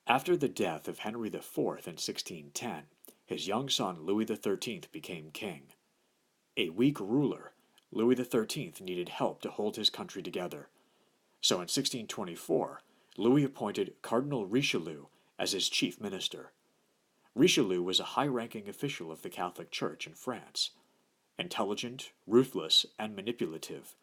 After the death of Henry IV in 1610, his young son Louis XIII became king. A weak ruler, Louis XIII needed help to hold his country together. So in 1624, Louis appointed Cardinal Richelieu as his chief minister. Richelieu was a high-ranking official of the Catholic Church in France. Intelligent, ruthless, and manipulative,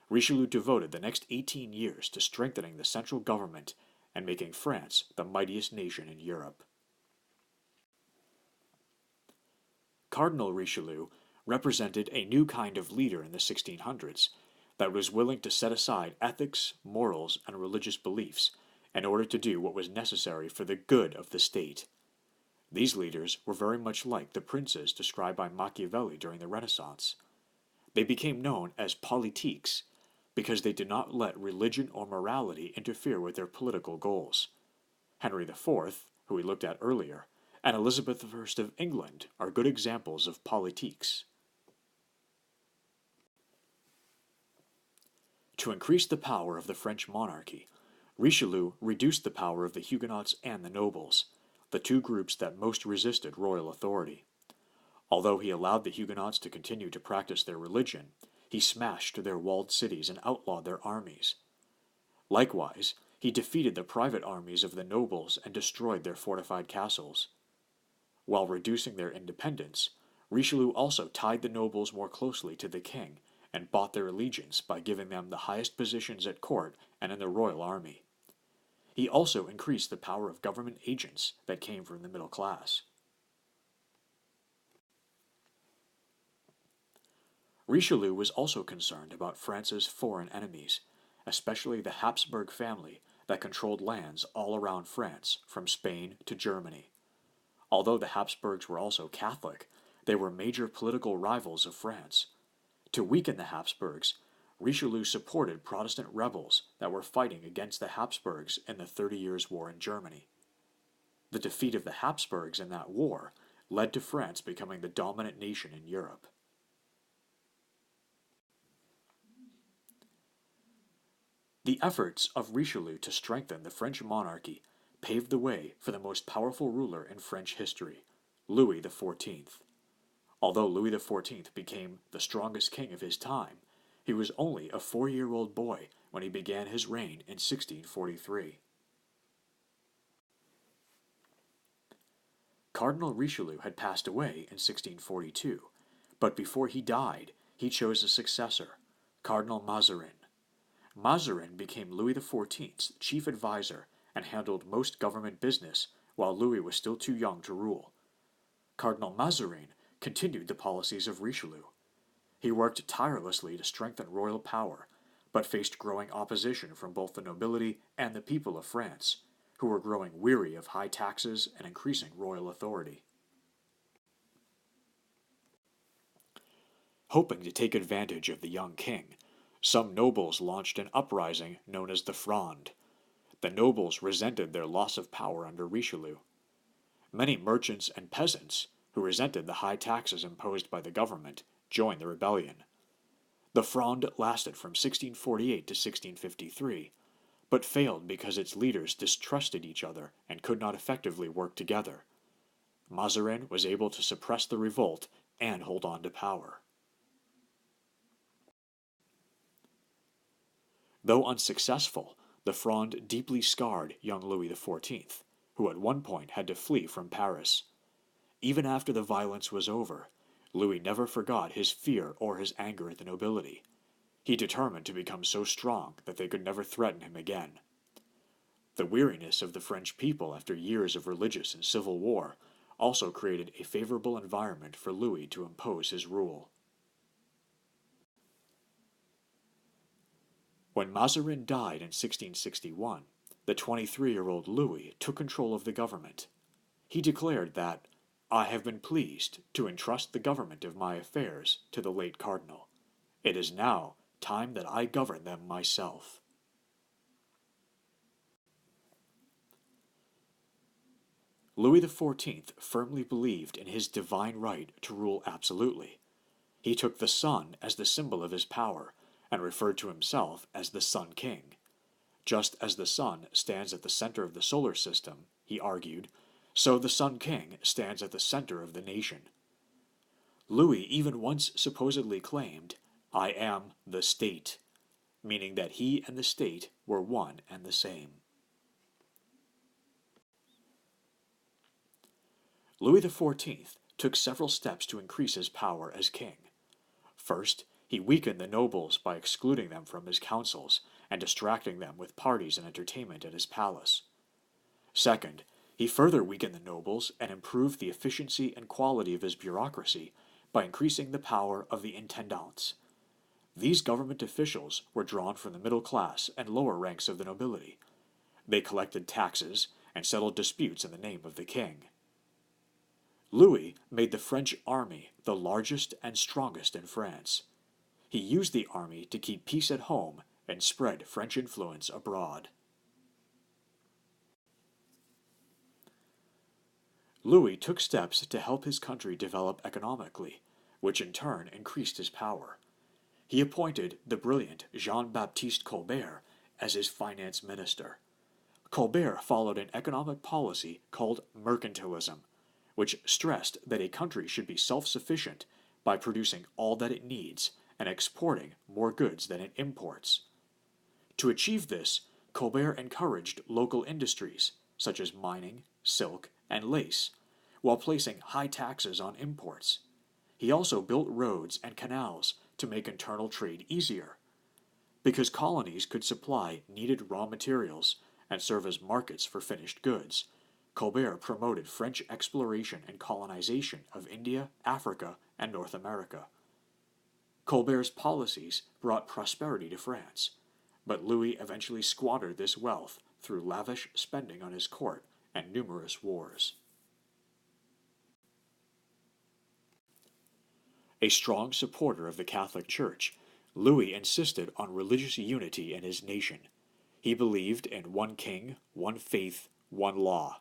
Richelieu devoted the next 18 years to strengthening the central government and making France the mightiest nation in Europe. Cardinal Richelieu represented a new kind of leader in the 1600s that was willing to set aside ethics, morals, and religious beliefs in order to do what was necessary for the good of the state. These leaders were very much like the princes described by Machiavelli during the Renaissance. They became known as politiques because they did not let religion or morality interfere with their political goals. Henry IV, who we looked at earlier, and Elizabeth I of England are good examples of politiques. To increase the power of the French monarchy, Richelieu reduced the power of the Huguenots and the nobles, the two groups that most resisted royal authority. Although he allowed the Huguenots to continue to practice their religion, he smashed their walled cities and outlawed their armies. Likewise, he defeated the private armies of the nobles and destroyed their fortified castles. While reducing their independence, Richelieu also tied the nobles more closely to the king and bought their allegiance by giving them the highest positions at court and in the royal army. He also increased the power of government agents that came from the middle class. Richelieu was also concerned about France's foreign enemies, especially the Habsburg family that controlled lands all around France, from Spain to Germany. Although the Habsburgs were also Catholic, they were major political rivals of France. To weaken the Habsburgs, Richelieu supported Protestant rebels that were fighting against the Habsburgs in the 30 Years' War in Germany. The defeat of the Habsburgs in that war led to France becoming the dominant nation in Europe. The efforts of Richelieu to strengthen the French monarchy paved the way for the most powerful ruler in French history, Louis XIV. Although Louis XIV became the strongest king of his time, he was only a 4-year-old boy when he began his reign in 1643. Cardinal Richelieu had passed away in 1642, but before he died, he chose a successor, Cardinal Mazarin. Mazarin became Louis XIV's chief advisor and handled most government business while Louis was still too young to rule. Cardinal Mazarin continued the policies of Richelieu. He worked tirelessly to strengthen royal power, but faced growing opposition from both the nobility and the people of France, who were growing weary of high taxes and increasing royal authority. Hoping to take advantage of the young king, some nobles launched an uprising known as the Fronde. The nobles resented their loss of power under Richelieu. Many merchants and peasants, who resented the high taxes imposed by the government, joined the rebellion. The Fronde lasted from 1648 to 1653, but failed because its leaders distrusted each other and could not effectively work together. Mazarin was able to suppress the revolt and hold on to power. Though unsuccessful, the Fronde deeply scarred young Louis XIV, who at one point had to flee from Paris. Even after the violence was over, Louis never forgot his fear or his anger at the nobility. He determined to become so strong that they could never threaten him again. The weariness of the French people after years of religious and civil war also created a favorable environment for Louis to impose his rule. When Mazarin died in 1661, the 23-year-old Louis took control of the government. He declared that, "I have been pleased to entrust the government of my affairs to the late cardinal. It is now time that I govern them myself." Louis XIV firmly believed in his divine right to rule absolutely. He took the sun as the symbol of his power and referred to himself as the Sun King. Just as the sun stands at the center of the solar system, he argued, so the Sun King stands at the center of the nation. Louis even once supposedly claimed, "I am the state," meaning that he and the state were one and the same. Louis XIV took several steps to increase his power as king. First, he weakened the nobles by excluding them from his councils and distracting them with parties and entertainment at his palace. Second, he further weakened the nobles and improved the efficiency and quality of his bureaucracy by increasing the power of the intendants. These government officials were drawn from the middle class and lower ranks of the nobility. They collected taxes and settled disputes in the name of the king. Louis made the French army the largest and strongest in France. He used the army to keep peace at home and spread French influence abroad. Louis took steps to help his country develop economically, which in turn increased his power. He appointed the brilliant Jean-Baptiste Colbert as his finance minister. Colbert followed an economic policy called mercantilism, which stressed that a country should be self-sufficient by producing all that it needs and exporting more goods than it imports. To achieve this, Colbert encouraged local industries, such as mining, silk, and lace, while placing high taxes on imports. He also built roads and canals to make internal trade easier. Because colonies could supply needed raw materials and serve as markets for finished goods, Colbert promoted French exploration and colonization of India, Africa, and North America. Colbert's policies brought prosperity to France, but Louis eventually squandered this wealth through lavish spending on his court and numerous wars. A strong supporter of the Catholic Church, Louis insisted on religious unity in his nation. He believed in one king, one faith, one law.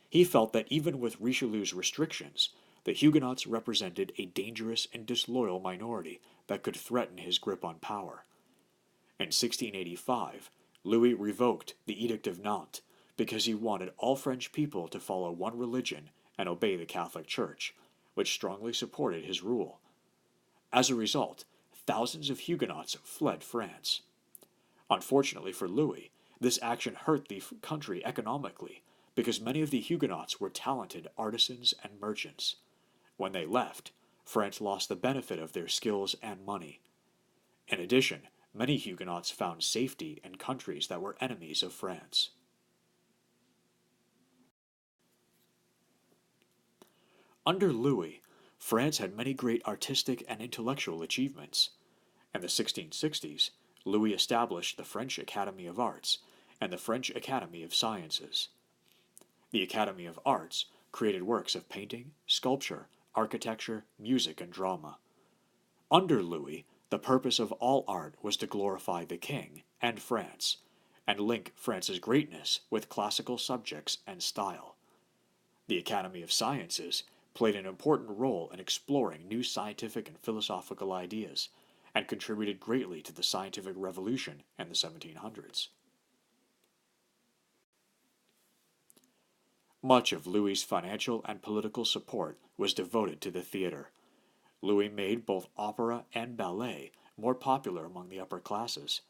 He felt that even with Richelieu's restrictions, the Huguenots represented a dangerous and disloyal minority that could threaten his grip on power. In 1685, Louis revoked the Edict of Nantes because he wanted all French people to follow one religion and obey the Catholic Church, which strongly supported his rule. As a result, thousands of Huguenots fled France. Unfortunately for Louis, this action hurt the country economically because many of the Huguenots were talented artisans and merchants. When they left, France lost the benefit of their skills and money. In addition, many Huguenots found safety in countries that were enemies of France. Under Louis, France had many great artistic and intellectual achievements. In the 1660s, Louis established the French Academy of Arts and the French Academy of Sciences. The Academy of Arts created works of painting, sculpture, architecture, music, and drama. Under Louis, the purpose of all art was to glorify the king and France, and link France's greatness with classical subjects and style. The Academy of Sciences played an important role in exploring new scientific and philosophical ideas, and contributed greatly to the scientific revolution in the 1700s. Much of Louis's financial and political support was devoted to the theater. Louis made both opera and ballet more popular among the upper classes.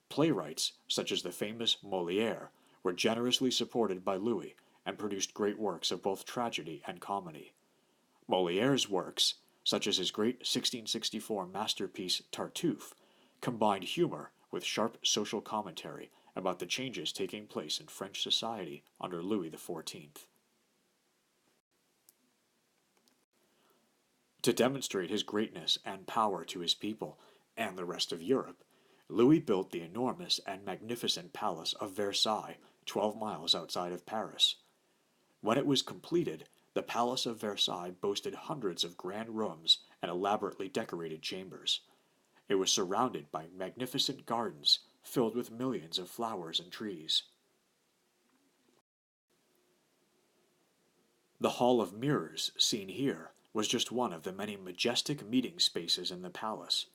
Playwrights, such as the famous Molière, were generously supported by Louis and produced great works of both tragedy and comedy. Molière's works, such as his great 1664 masterpiece Tartuffe, combined humor with sharp social commentary about the changes taking place in French society under Louis XIV. To demonstrate his greatness and power to his people and the rest of Europe, Louis built the enormous and magnificent Palace of Versailles, 12 miles outside of Paris. When it was completed, the Palace of Versailles boasted hundreds of grand rooms and elaborately decorated chambers. It was surrounded by magnificent gardens filled with millions of flowers and trees. The Hall of Mirrors, seen here, was just one of the many majestic meeting spaces in the palace.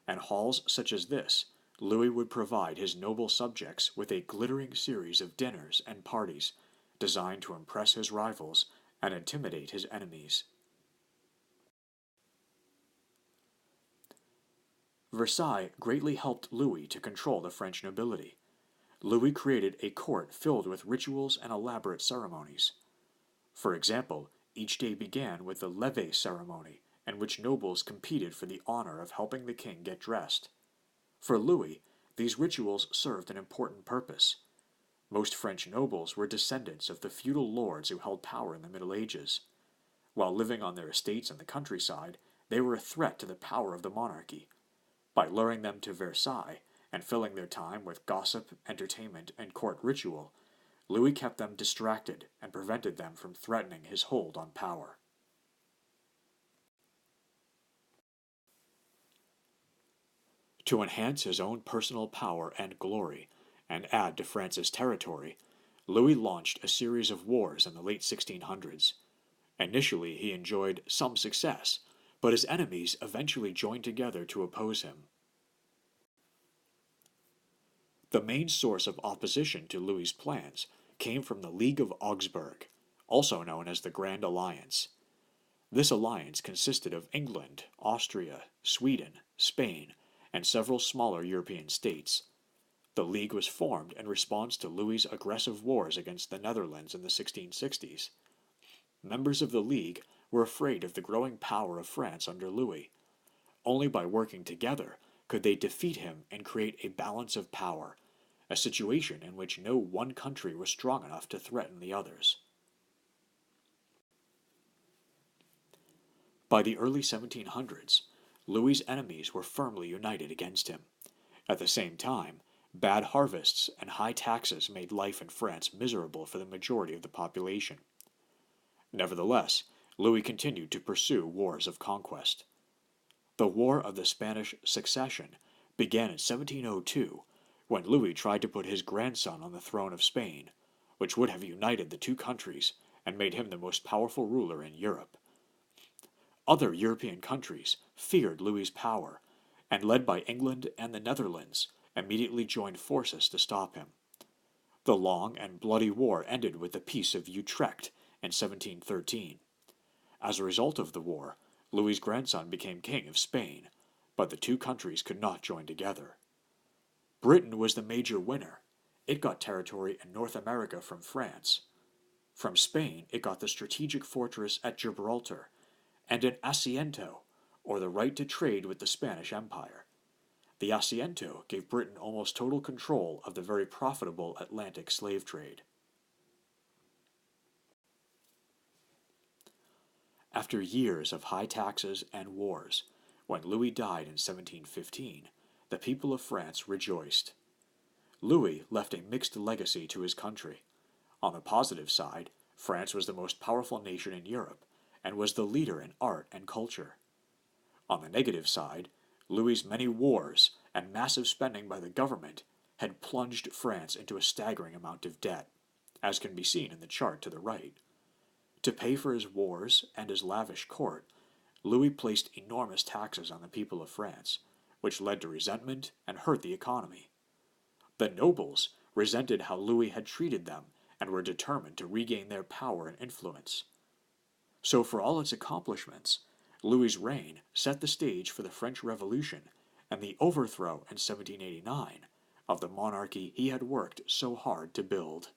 And halls such as this, Louis would provide his noble subjects with a glittering series of dinners and parties, designed to impress his rivals and intimidate his enemies. Versailles greatly helped Louis to control the French nobility. Louis created a court filled with rituals and elaborate ceremonies. For example, each day began with the levee ceremony, in which nobles competed for the honor of helping the king get dressed. For Louis, these rituals served an important purpose. Most French nobles were descendants of the feudal lords who held power in the Middle Ages. While living on their estates in the countryside, they were a threat to the power of the monarchy. By luring them to Versailles and filling their time with gossip, entertainment, and court ritual, Louis kept them distracted and prevented them from threatening his hold on power. To enhance his own personal power and glory, and add to France's territory, Louis launched a series of wars in the late 1600s. Initially, he enjoyed some success, but his enemies eventually joined together to oppose him. The main source of opposition to Louis's plans came from the League of Augsburg, also known as the Grand Alliance. This alliance consisted of England, Austria, Sweden, Spain, and several smaller European states. The League was formed in response to Louis's aggressive wars against the Netherlands in the 1660s. Members of the League were afraid of the growing power of France under Louis. Only by working together could they defeat him and create a balance of power, a situation in which no one country was strong enough to threaten the others. By the early 1700s, Louis's enemies were firmly united against him. At the same time, bad harvests and high taxes made life in France miserable for the majority of the population. Nevertheless, Louis continued to pursue wars of conquest. The War of the Spanish Succession began in 1702, when Louis tried to put his grandson on the throne of Spain, which would have united the two countries and made him the most powerful ruler in Europe. Other European countries feared Louis's power, and led by England and the Netherlands, immediately joined forces to stop him. The long and bloody war ended with the Peace of Utrecht in 1713. As a result of the war, Louis's grandson became king of Spain, but the two countries could not join together. Britain was the major winner. It got territory in North America from France. From Spain, it got the strategic fortress at Gibraltar, and an asiento, or the right to trade with the Spanish Empire. The asiento gave Britain almost total control of the very profitable Atlantic slave trade. After years of high taxes and wars, when Louis died in 1715, the people of France rejoiced. Louis left a mixed legacy to his country. On the positive side, France was the most powerful nation in Europe, and was the leader in art and culture. On the negative side, Louis's many wars and massive spending by the government had plunged France into a staggering amount of debt, as can be seen in the chart to the right. To pay for his wars and his lavish court, Louis placed enormous taxes on the people of France, which led to resentment and hurt the economy. The nobles resented how Louis had treated them and were determined to regain their power and influence. So for all its accomplishments, Louis's reign set the stage for the French Revolution and the overthrow in 1789 of the monarchy he had worked so hard to build.